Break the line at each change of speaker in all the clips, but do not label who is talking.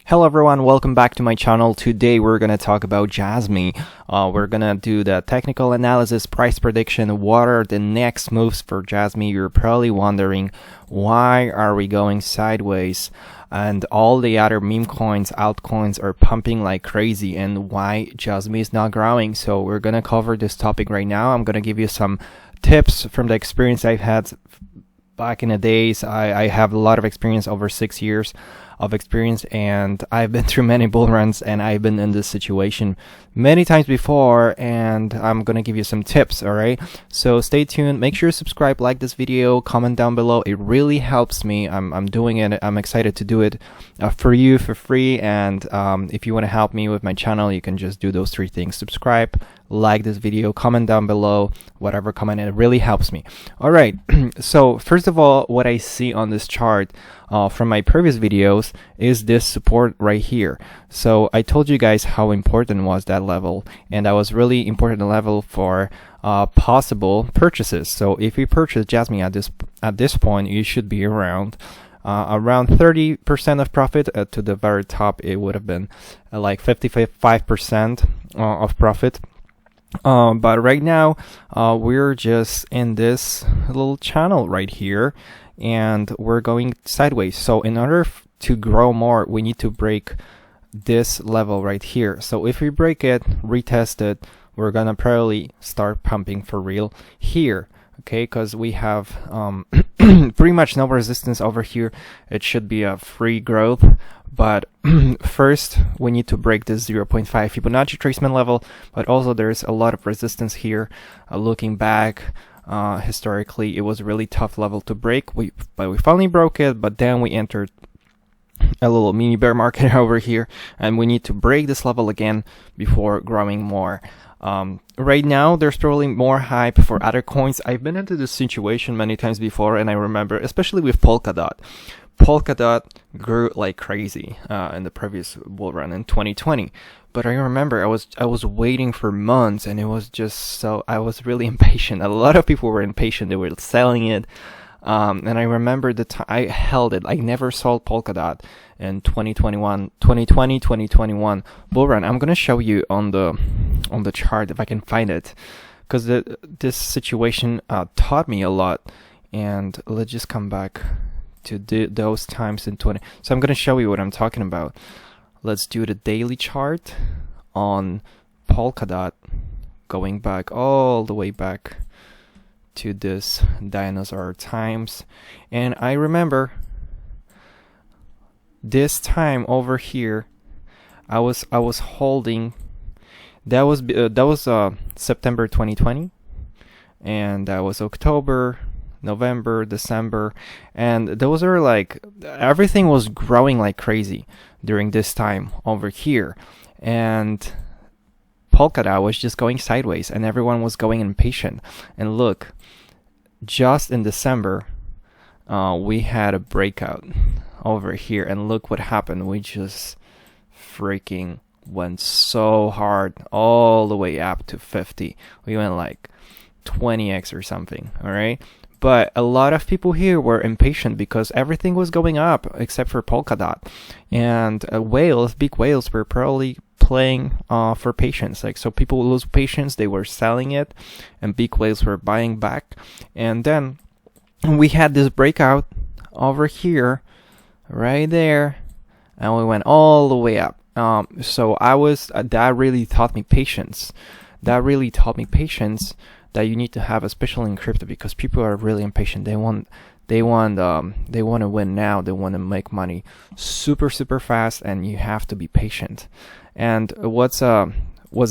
Hello everyone, welcome back to my channel. Today we're going to talk about Jasmy. We're going to do the technical analysis, price prediction, what are the next moves for Jasmy. You're probably wondering, why are we going sideways? And all the other meme coins, altcoins are pumping like crazy, and why Jasmy is not growing. So we're going to cover this topic right now. I'm going to give you some tips from the experience I've had back in the days. I have a lot of experience, over 6 years of experience, and I've been through many bull runs, and I've been in this situation many times before, and I'm gonna give you some tips. All right, so stay tuned, make sure to subscribe, like this video, comment down below. It really helps me. I'm doing it, I'm excited to do it for you for free. And if you want to help me with my channel, you can just do those 3 things: subscribe, like this video, comment down below, whatever comment, it really helps me. All right, so first of all, what I see on this chart from my previous videos is this support right here. So I told you guys how important was that level, and that was really important level for possible purchases. So if you purchase Jasmy at this point, you should be around 30% of profit. To the very top, it would have been like 55% of profit. But right now we're just in this little channel right here, and we're going sideways. So in order to grow more, we need to break this level right here. So if we break it, retest it, we're gonna probably start pumping for real here, okay? Because we have pretty much no resistance over here. It should be a free growth, but first we need to break this 0.5 Fibonacci retracement level. But also there's a lot of resistance here. Looking back historically, it was a really tough level to break. But we finally broke it, but then we entered a little mini bear market over here, and we need to break this level again before growing more. Right now there's probably more hype for other coins. I've been into this situation many times before, and I remember especially with Polkadot grew like crazy in the previous bull run in 2020. But I remember I was waiting for months, and it was just so, I was really impatient. A lot of people were impatient, they were selling it. And I remember the time I held it. I never sold Polkadot in 2021 bull run. I'm gonna show you on the chart if I can find it, because this situation taught me a lot. And let's just come back to those times in 20. So I'm gonna show you what I'm talking about. Let's do the daily chart on Polkadot, going back all the way back to this dinosaur times. And I remember this time over here, I was holding. That was September 2020, and that was October, November, December, and those are like, everything was growing like crazy during this time over here, and Polkadot was just going sideways, and everyone was going impatient. And look, just in December we had a breakout over here, and look what happened. We just freaking went so hard all the way up to 50. We went like 20x or something. All right, but a lot of people here were impatient because everything was going up except for Polkadot, and big whales were probably playing for patience. Like, so people lose patience, they were selling it, and big whales were buying back. And then we had this breakout over here right there, and we went all the way up. So that really taught me patience. That you need to have, especially in crypto, because people are really impatient. They want to win now. They want to make money super fast, and you have to be patient. And what's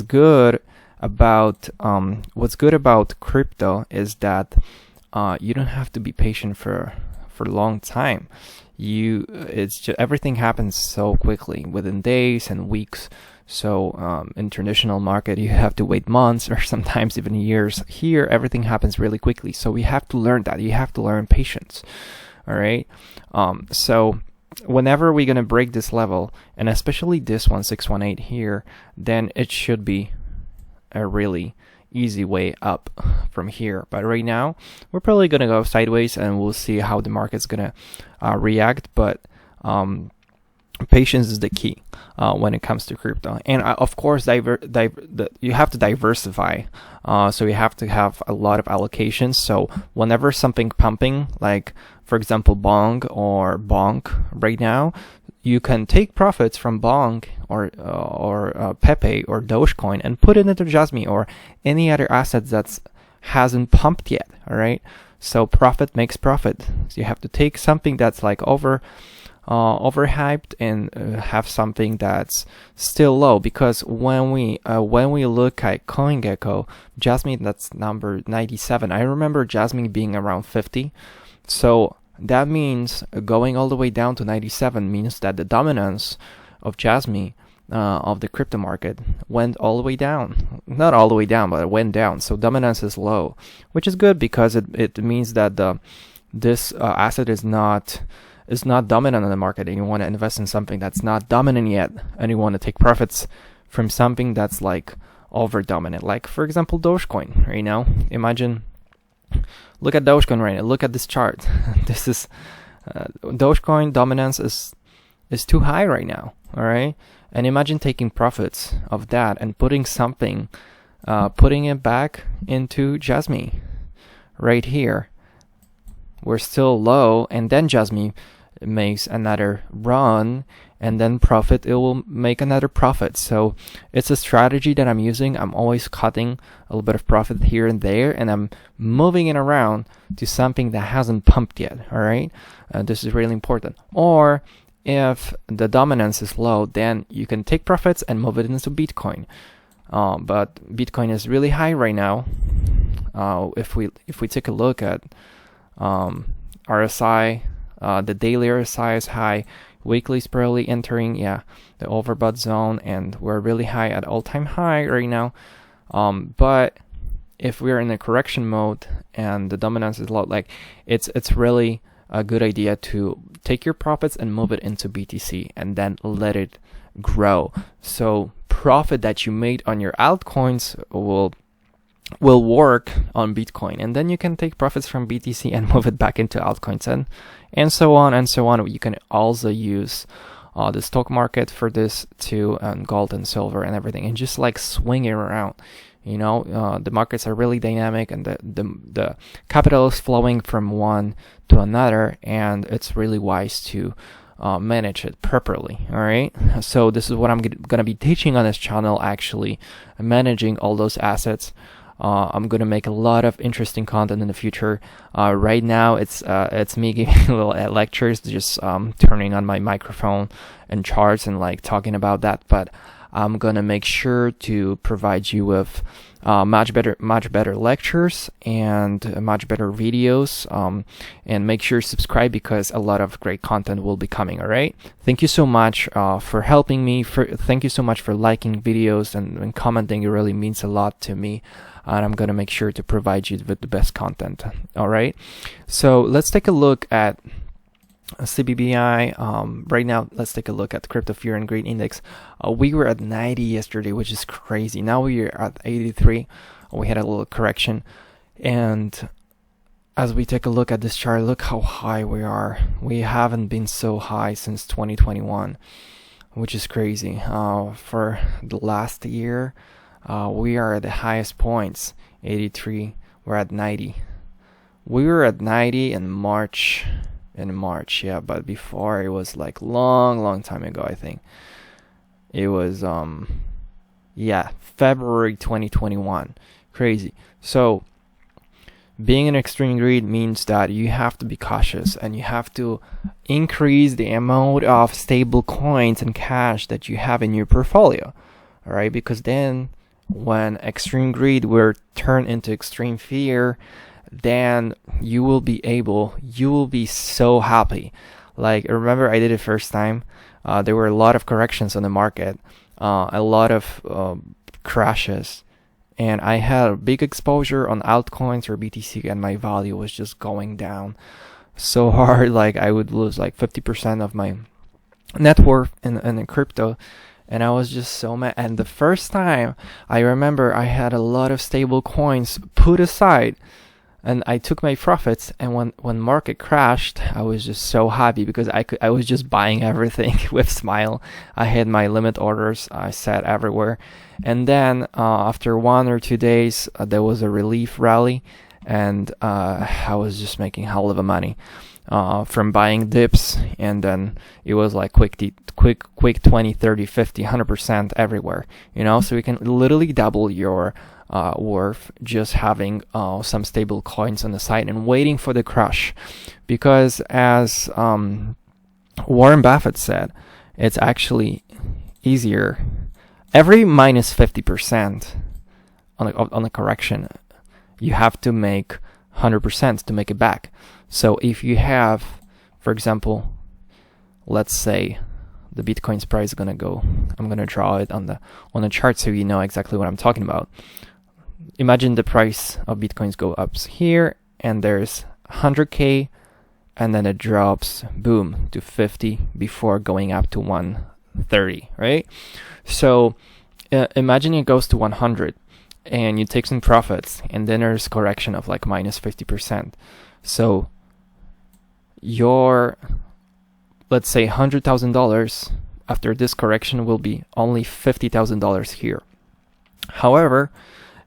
good about crypto is that you don't have to be patient for a long time. It's just, everything happens so quickly, within days and weeks. So in traditional market, you have to wait months or sometimes even years. Here, everything happens really quickly. So we have to learn that. You have to learn patience. All right. So whenever we're gonna break this level, and especially this one, 618 here, then it should be a really easy way up from here. But right now, we're probably gonna go sideways, and we'll see how the market's gonna react. But Patience is the key when it comes to crypto, and of course you have to diversify, so you have to have a lot of allocations. So whenever something pumping, like for example Bong or Bonk right now, you can take profits from Bonk or Pepe or Dogecoin and put it into Jasmy or any other asset that's hasn't pumped yet. All right, so profit makes profit. So you have to take something that's like overhyped and have something that's still low, because when we look at CoinGecko, Jasmy, that's number 97. I remember Jasmy being around 50, so that means going all the way down to 97 means that the dominance of Jasmy of the crypto market went all the way down. Not all the way down, but it went down. So dominance is low, which is good because it means that this asset is not dominant in the market, and you want to invest in something that's not dominant yet, and you want to take profits from something that's like over dominant, like for example Dogecoin right now. Look at Dogecoin right now. Look at this chart. This is Dogecoin dominance is too high right now. All right, and imagine taking profits of that and putting it back into Jasmy right here. We're still low, and then Jasmy makes another run, and then it will make another profit. So it's a strategy that I'm using. I'm always cutting a little bit of profit here and there, and I'm moving it around to something that hasn't pumped yet. All right, this is really important. Or if the dominance is low, then you can take profits and move it into Bitcoin. But Bitcoin is really high right now. If we take a look at RSI, the daily RSI is high, weekly is probably entering the overbought zone, and we're really high at all-time high right now. But if we're in a correction mode and the dominance is low, like it's really a good idea to take your profits and move it into BTC and then let it grow. So profit that you made on your altcoins will work on Bitcoin, and then you can take profits from BTC and move it back into altcoins, and so on and so on. You can also use the stock market for this too, and gold and silver and everything, and just like swing it around. The markets are really dynamic, and the capital is flowing from one to another, and it's really wise to manage it properly. All right, so this is what I'm gonna be teaching on this channel, actually managing all those assets. I'm gonna make a lot of interesting content in the future. Right now it's me giving little lectures, just turning on my microphone and charts and like talking about that, but I'm gonna make sure to provide you with much better lectures and much better videos, and make sure to subscribe, because a lot of great content will be coming. All right, thank you so much for helping me. Thank you so much for liking videos and commenting. It really means a lot to me, and I'm gonna make sure to provide you with the best content. All right, so let's take a look at CBBI. Right now, let's take a look at the Crypto Fear and Greed Index. We were at 90 yesterday, which is crazy. Now we are at 83. We had a little correction, and as we take a look at this chart, look how high we are. We haven't been so high since 2021, which is crazy. For the last year, we are at the highest points, 83. We're at 90. We were at 90 in March, yeah, but before it was like long time ago. I think it was February 2021. Crazy. So being in extreme greed means that you have to be cautious, and you have to increase the amount of stable coins and cash that you have in your portfolio. All right, because then when extreme greed will turn into extreme fear, then you will be so happy. Like, remember I did it first time. There were a lot of corrections on the market, a lot of crashes, and I had a big exposure on altcoins or BTC, and my value was just going down so hard. Like, I would lose like 50% of my net worth in crypto, and I was just so mad. And the first time, I remember I had a lot of stable coins put aside and I took my profits. And when market crashed, I was just so happy because I was just buying everything with smile. I had my limit orders I set everywhere, and then after 1 or 2 days there was a relief rally, and I was just making hell of a money from buying dips, and then it was like quick 20, 30, 50, 100% everywhere, so you can literally double your worth just having some stable coins on the side and waiting for the crash. Because as Warren Buffett said, it's actually easier every minus 50% on a correction, you have to make 100% to make it back. So if you have, for example, let's say the Bitcoin's price is gonna go, I'm gonna draw it on the chart so you know exactly what I'm talking about. Imagine the price of Bitcoins go up here, and there's 100k, and then it drops, boom, to 50 before going up to 130, right? So imagine it goes to 100, and you take some profits, and then there's correction of like minus 50%. So your, let's say $100,000 after this correction will be only $50,000 here. However,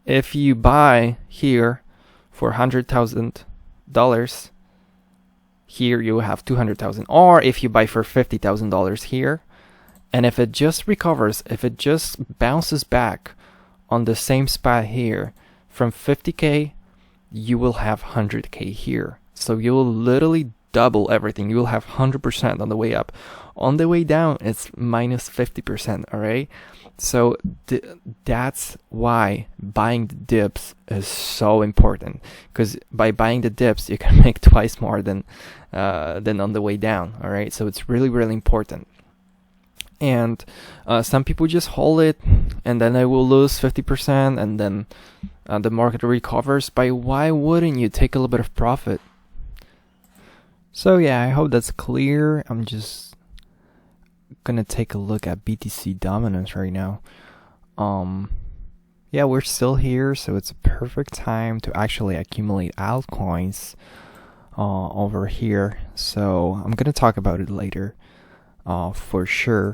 if you buy here for $100,000, here you have 200,000. Or if you buy for $50,000 here, and if it just recovers, if it just bounces back on the same spot here from 50k, you will have 100k here. So you will literally double everything. You will have 100% on the way up. On the way down, it's minus 50%, all right? So that's why buying the dips is so important, because by buying the dips, you can make twice more than on the way down, all right? So it's really, really important. And some people just hold it, and then they will lose 50%, and then the market recovers. But why wouldn't you take a little bit of profit? So yeah, I hope that's clear. I'm just gonna take a look at BTC dominance right now. Yeah, we're still here, so it's a perfect time to actually accumulate altcoins over here. So I'm gonna talk about it later, for sure.